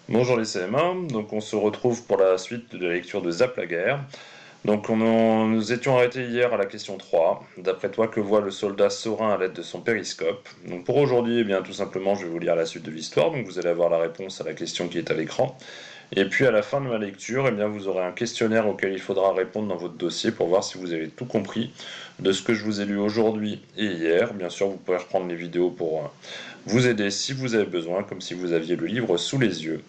Bonjour les CM1, donc on se retrouve pour la suite de la lecture de Zap la guerre. Donc nous étions arrêtés hier à la question 3. D'après toi, que voit le soldat serein à l'aide de son périscope? Donc pour aujourd'hui, eh bien tout simplement, je vais vous lire la suite de l'histoire, donc vous allez avoir la réponse à la question qui est à l'écran. Et puis à la fin de ma lecture, eh bien vous aurez un questionnaire auquel il faudra répondre dans votre dossier pour voir si vous avez tout compris de ce que je vous ai lu aujourd'hui et hier. Bien sûr, vous pouvez reprendre les vidéos pour vous aider si vous avez besoin, comme si vous aviez le livre sous les yeux.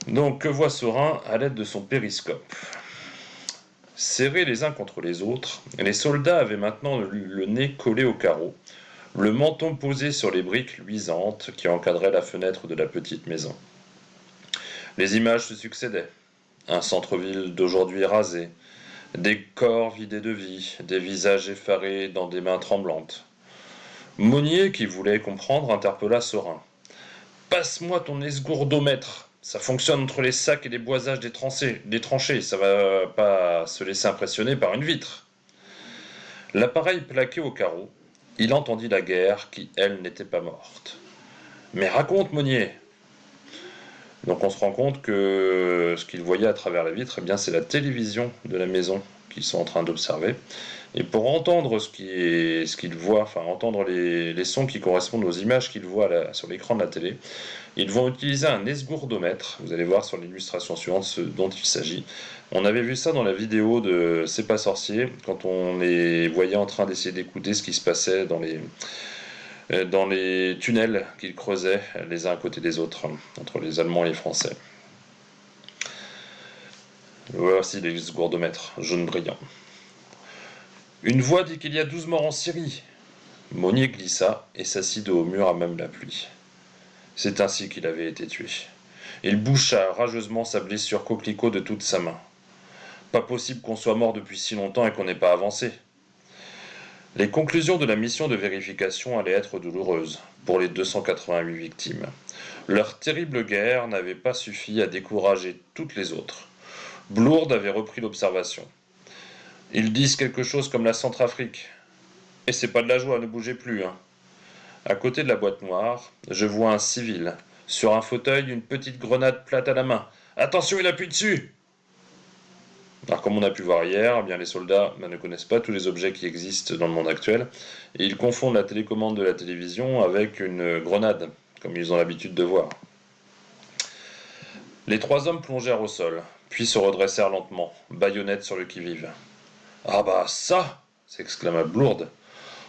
Donc, que voit Saurin à l'aide de son périscope? Serrés les uns contre les autres, les soldats avaient maintenant le nez collé au carreau, le menton posé sur les briques luisantes qui encadraient la fenêtre de la petite maison. Les images se succédaient. Un centre-ville d'aujourd'hui rasé, des corps vidés de vie, des visages effarés dans des mains tremblantes. Monnier, qui voulait comprendre, interpella Saurin. Passe-moi ton esgourdomètre. Ça fonctionne entre les sacs et les boisages des tranchées. Ça va pas se laisser impressionner par une vitre. L'appareil plaqué au carreau, il entendit la guerre qui, elle, n'était pas morte. Mais raconte, Monnier. Donc on se rend compte que ce qu'il voyait à travers la vitre, eh bien c'est la télévision de la maison qu'ils sont en train d'observer. Et pour entendre ce qu'il voit, enfin entendre les sons qui correspondent aux images qu'il voit sur l'écran de la télé, ils vont utiliser un esgourdomètre. Vous allez voir sur l'illustration suivante ce dont il s'agit. On avait vu ça dans la vidéo de C'est pas sorcier, quand on les voyait en train d'essayer d'écouter ce qui se passait dans les tunnels qu'ils creusaient les uns à côté des autres, entre les Allemands et les Français. Voici l'esgourdomètre, jaune brillant. Une voix dit qu'il y a 12 morts en Syrie. Monnier glissa et s'assit dos au mur à même la pluie. C'est ainsi qu'il avait été tué. Il boucha rageusement sa blessure coquelicot de toute sa main. Pas possible qu'on soit mort depuis si longtemps et qu'on n'ait pas avancé. Les conclusions de la mission de vérification allaient être douloureuses pour les 288 victimes. Leur terrible guerre n'avait pas suffi à décourager toutes les autres. Blourde avait repris l'observation. Ils disent quelque chose comme la Centrafrique. Et c'est pas de la joie, ne bougez plus, hein. À côté de la boîte noire, je vois un civil. Sur un fauteuil, une petite grenade plate à la main. Attention, il appuie dessus! Alors, comme on a pu voir hier, eh bien, les soldats ne connaissent pas tous les objets qui existent dans le monde actuel, et ils confondent la télécommande de la télévision avec une grenade, comme ils ont l'habitude de voir. Les trois hommes plongèrent au sol, puis se redressèrent lentement, baïonnettes sur le qui-vive. Ah bah ça! S'exclama Blourde.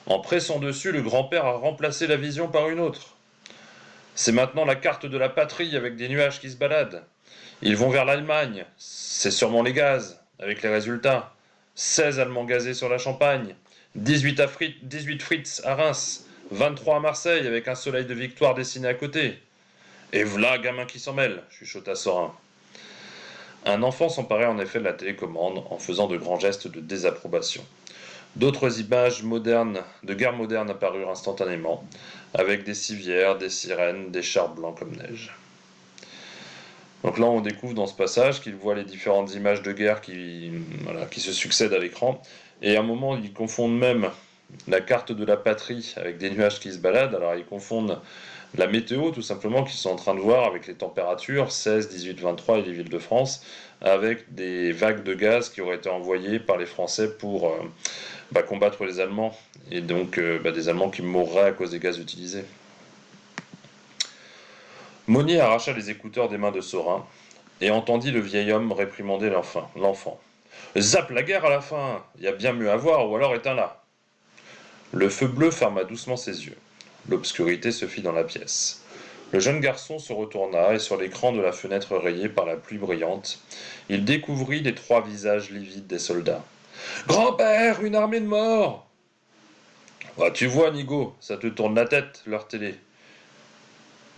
En pressant dessus, le grand-père a remplacé la vision par une autre. C'est maintenant la carte de la patrie avec des nuages qui se baladent. Ils vont vers l'Allemagne. C'est sûrement les gaz, avec les résultats. 16 Allemands gazés sur la Champagne, 18 Fritz à Reims, 23 à Marseille avec un soleil de victoire dessiné à côté. Et v'là, gamin qui s'en mêle, chuchota Sorin. Un enfant s'emparait en effet de la télécommande en faisant de grands gestes de désapprobation. D'autres images modernes, de guerre moderne apparurent instantanément, avec des civières, des sirènes, des chars blancs comme neige. Donc là, on découvre dans ce passage qu'il voit les différentes images de guerre qui se succèdent à l'écran. Et à un moment, ils confondent même la carte de la patrie avec des nuages qui se baladent. Alors, ils confondent la météo, tout simplement, qu'ils sont en train de voir avec les températures, 16, 18, 23 et les villes de France, avec des vagues de gaz qui auraient été envoyées par les Français pour combattre les Allemands. Et donc, des Allemands qui mourraient à cause des gaz utilisés. Monnier arracha les écouteurs des mains de Saurin et entendit le vieil homme réprimander l'enfant. Zappe la guerre à la fin, il y a bien mieux à voir, ou alors éteins-la. Le feu bleu ferma doucement ses yeux. L'obscurité se fit dans la pièce. Le jeune garçon se retourna et sur l'écran de la fenêtre rayée par la pluie brillante, il découvrit les trois visages livides des soldats. Grand-père, une armée de morts! Ah, tu vois, Nigo, ça te tourne la tête, leur télé.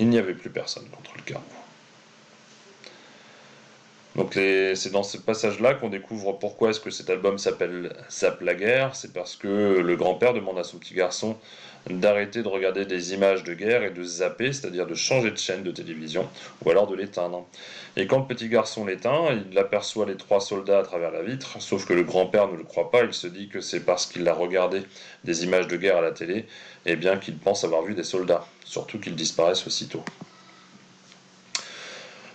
Il n'y avait plus personne contre le carreau. Donc c'est dans ce passage-là qu'on découvre pourquoi est-ce que cet album s'appelle Zap la guerre. C'est parce que le grand-père demande à son petit garçon d'arrêter de regarder des images de guerre et de zapper, c'est-à-dire de changer de chaîne de télévision, ou alors de l'éteindre. Et quand le petit garçon l'éteint, il aperçoit les trois soldats à travers la vitre, sauf que le grand-père ne le croit pas, il se dit que c'est parce qu'il a regardé des images de guerre à la télé, et bien qu'il pense avoir vu des soldats, surtout qu'ils disparaissent aussitôt.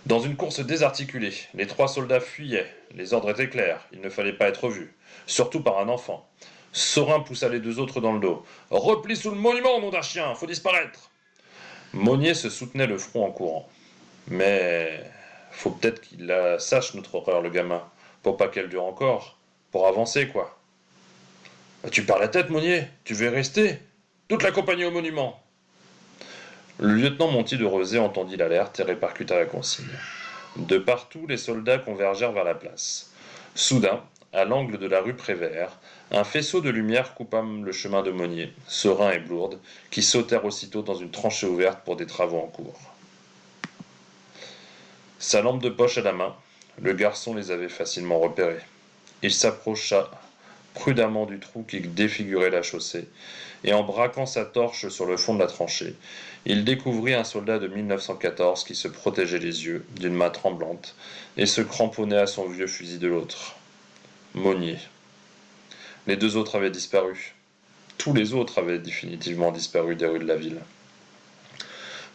Dans une course désarticulée, les 3 soldats fuyaient. Les ordres étaient clairs, il ne fallait pas être vu, surtout par un enfant. Saurin poussa les 2 autres dans le dos. Repli sous le monument, nom d'un chien, faut disparaître. Monnier se soutenait le front en courant. Mais faut peut-être qu'il la sache notre horreur, le gamin, pour pas qu'elle dure encore, pour avancer, quoi. Tu perds la tête, Monnier, tu veux y rester? Toute la compagnie au monument. Le lieutenant Monty de Rezé entendit l'alerte et répercuta la consigne. De partout, les soldats convergèrent vers la place. Soudain, à l'angle de la rue Prévert, un faisceau de lumière coupa le chemin de Monnier, Saurin et Blourde, qui sautèrent aussitôt dans une tranchée ouverte pour des travaux en cours. Sa lampe de poche à la main, le garçon les avait facilement repérés. Il s'approcha prudemment du trou qui défigurait la chaussée, et en braquant sa torche sur le fond de la tranchée, il découvrit un soldat de 1914 qui se protégeait les yeux d'une main tremblante et se cramponnait à son vieux fusil de l'autre. Monnier. Les 2 autres avaient disparu. Tous les autres avaient définitivement disparu des rues de la ville.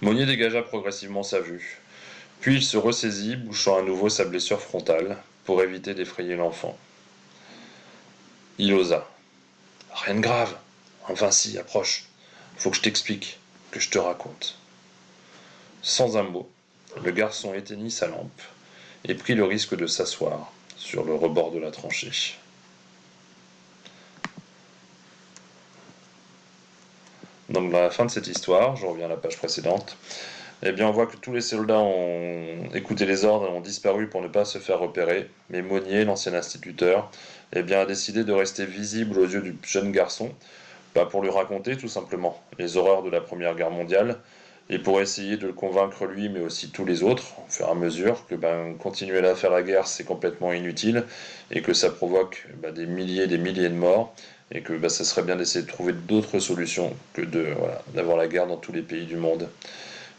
Monnier dégagea progressivement sa vue. Puis il se ressaisit, bouchant à nouveau sa blessure frontale, pour éviter d'effrayer l'enfant. Il osa. Rien de grave. Enfin si, approche. Faut que je t'explique, que je te raconte. Sans un mot, le garçon éteignit sa lampe et prit le risque de s'asseoir sur le rebord de la tranchée. Donc, dans la fin de cette histoire, je reviens à la page précédente, eh bien, on voit que tous les soldats ont écouté les ordres et ont disparu pour ne pas se faire repérer. Mais Monnier, l'ancien instituteur, eh bien, a décidé de rester visible aux yeux du jeune garçon, pour lui raconter tout simplement les horreurs de la Première Guerre mondiale, et pour essayer de le convaincre lui, mais aussi tous les autres, au fur et à mesure, que continuer à faire la guerre, c'est complètement inutile, et que ça provoque des milliers de morts, et que ça serait bien d'essayer de trouver d'autres solutions que d'avoir la guerre dans tous les pays du monde.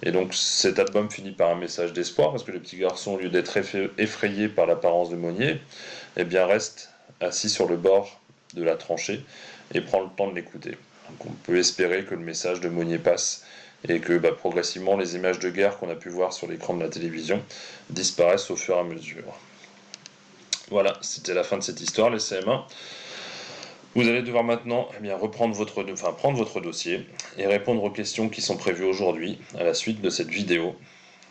Et donc cet album finit par un message d'espoir, parce que le petit garçon, au lieu d'être effrayé par l'apparence de Monnier, eh bien reste assis sur le bord de la tranchée et prend le temps de l'écouter. Donc on peut espérer que le message de Monnier passe et que progressivement les images de guerre qu'on a pu voir sur l'écran de la télévision disparaissent au fur et à mesure. Voilà, c'était la fin de cette histoire, les CM1. Vous allez devoir maintenant prendre votre dossier et répondre aux questions qui sont prévues aujourd'hui à la suite de cette vidéo.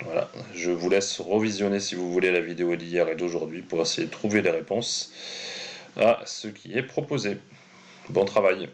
Voilà, je vous laisse revisionner si vous voulez la vidéo d'hier et d'aujourd'hui pour essayer de trouver les réponses à ce qui est proposé. Bon travail.